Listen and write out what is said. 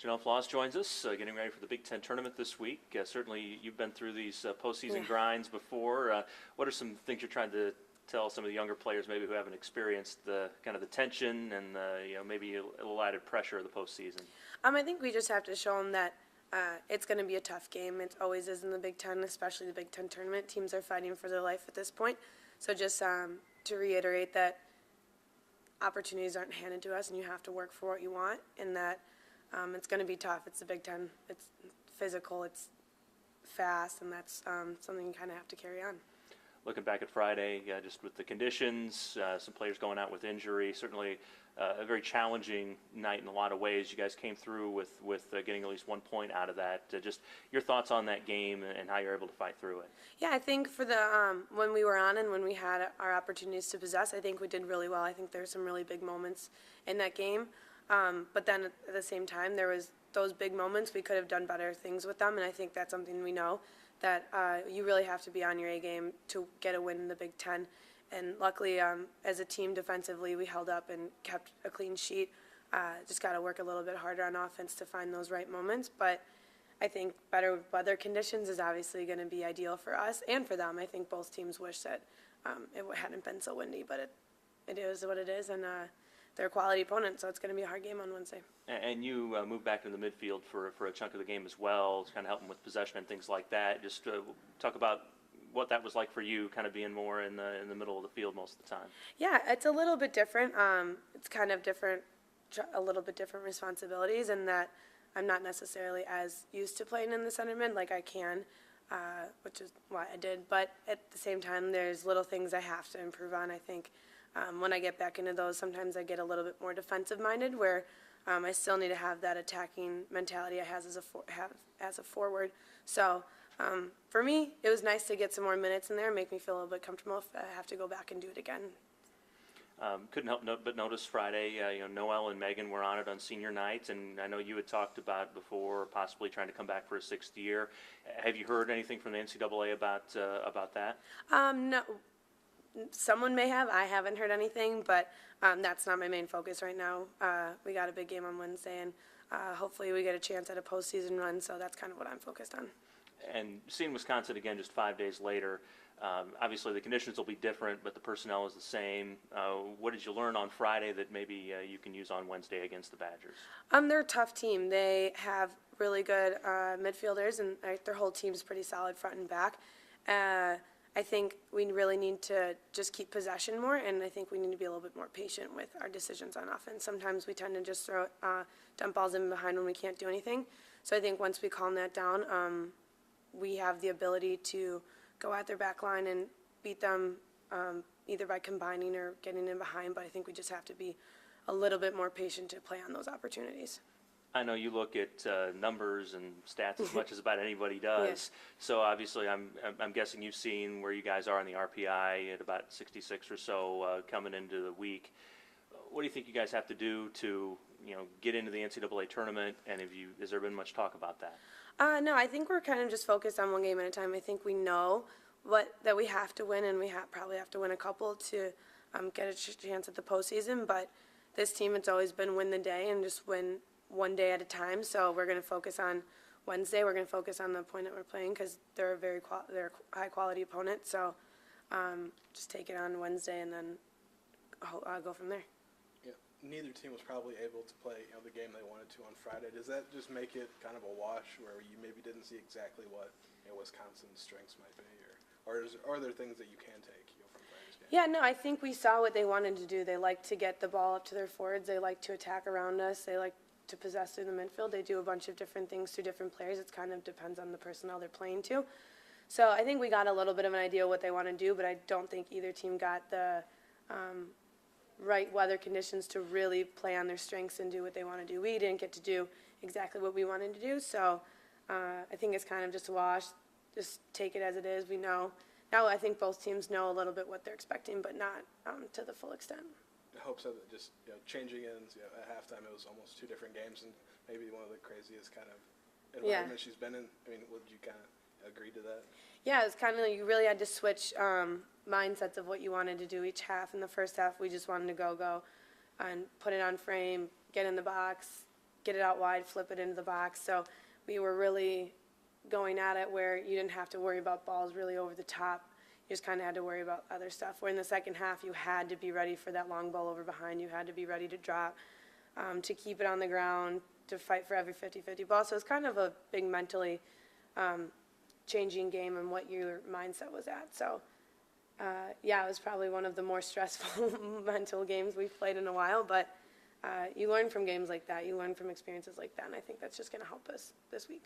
Jannelle Flaws joins us, getting ready for the Big Ten tournament this week. Certainly, you've been through these postseason grinds before. What are some things you're trying to tell some of the younger players, maybe who haven't experienced the kind of the tension and maybe a little added pressure of the postseason? I think we just have to show them that it's going to be a tough game. It always is in the Big Ten, especially the Big Ten tournament. Teams are fighting for their life at this point. So just to reiterate that opportunities aren't handed to us, and you have to work for what you want, and that it's going to be tough. It's the Big Ten. It's physical. It's fast, and that's something you kind of have to carry on. Looking back at Friday, just with the conditions, some players going out with injury, certainly a very challenging night in a lot of ways. You guys came through with getting at least 1 point out of that. Just your thoughts on that game and how you're able to fight through it. Yeah, I think for the when we were on and when we had our opportunities to possess, I think we did really well. I think there were some really big moments in that game. But then at the same time, there was those big moments. We could have done better things with them, and I think that's something we know, that you really have to be on your A game to get a win in the Big Ten. And luckily, as a team defensively, we held up and kept a clean sheet. Just got to work a little bit harder on offense to find those right moments. But I think better weather conditions is obviously going to be ideal for us and for them. I think both teams wish that it hadn't been so windy, but it is what it is, and they're a quality opponent, so it's going to be a hard game on Wednesday. And you moved back into the midfield for a chunk of the game as well, to kind of help them with possession and things like that. Just talk about what that was like for you, kind of being more in the middle of the field most of the time. Yeah, it's a little bit different. It's kind of different, a little bit different responsibilities, in that I'm not necessarily as used to playing in the center mid like I can, which is why I did. But at the same time, there's little things I have to improve on. I think when I get back into those, sometimes I get a little bit more defensive-minded, where I still need to have that attacking mentality I have as a forward. So for me, it was nice to get some more minutes in there, make me feel a little bit comfortable if I have to go back and do it again. Couldn't help but notice Friday, Noelle and Megan were on it on senior night, and I know you had talked about before possibly trying to come back for a sixth year. Have you heard anything from the NCAA about that? No. Someone may have. I haven't heard anything, but that's not my main focus right now. We got a big game on Wednesday, and hopefully we get a chance at a postseason run, so that's kind of what I'm focused on. And seeing Wisconsin again just 5 days later, obviously the conditions will be different, but the personnel is the same. What did you learn on Friday that maybe you can use on Wednesday against the Badgers? They're a tough team. They have really good midfielders, and their whole team's pretty solid front and back. I think we really need to just keep possession more, and I think we need to be a little bit more patient with our decisions on offense. Sometimes we tend to just dump balls in behind when we can't do anything. So I think once we calm that down, we have the ability to go at their back line and beat them either by combining or getting in behind, but I think we just have to be a little bit more patient to play on those opportunities. I know you look at numbers and stats as much as about anybody does. Yeah. So obviously, I'm guessing you've seen where you guys are in the RPI at about 66 or so coming into the week. What do you think you guys have to do to get into the NCAA tournament? And has there been much talk about that? No, I think we're kind of just focused on one game at a time. I think we know that we have to win, and we probably have to win a couple to get a chance at the postseason. But this team, it's always been win the day and just win one day at a time. So we're going to focus on Wednesday. We're going to focus on the opponent we're playing, because they're a high quality opponent. So just take it on Wednesday and then go from there. Yeah, neither team was probably able to play the game they wanted to on Friday. Does that just make it kind of a wash, where you maybe didn't see exactly what Wisconsin's strengths might be, or are there things that you can take from Friday's game? Yeah, no, I think we saw what they wanted to do. They like to get the ball up to their forwards. They like to attack around us. They like to possess through the midfield. They do a bunch of different things through different players. It kind of depends on the personnel they're playing to. So I think we got a little bit of an idea what they want to do, but I don't think either team got the right weather conditions to really play on their strengths and do what they want to do. We didn't get to do exactly what we wanted to do, so I think it's kind of just a wash. Just take it as it is. We know. Now I think both teams know a little bit what they're expecting, but not to the full extent. I hope so. That just changing ends. At halftime, it was almost two different games, and maybe one of the craziest kind of environments she's been in. I mean, would you kind of agree to that? Yeah, it's kind of like you really had to switch mindsets of what you wanted to do each half. In the first half, we just wanted to go and put it on frame, get in the box, get it out wide, flip it into the box. So we were really going at it where you didn't have to worry about balls really over the top. You just kind of had to worry about other stuff. Where in the second half, you had to be ready for that long ball over behind. You had to be ready to drop, to keep it on the ground, to fight for every 50-50 ball. So it's kind of a big mentally changing game and what your mindset was at. So, yeah, it was probably one of the more stressful mental games we've played in a while. But you learn from games like that. You learn from experiences like that. And I think that's just going to help us this week.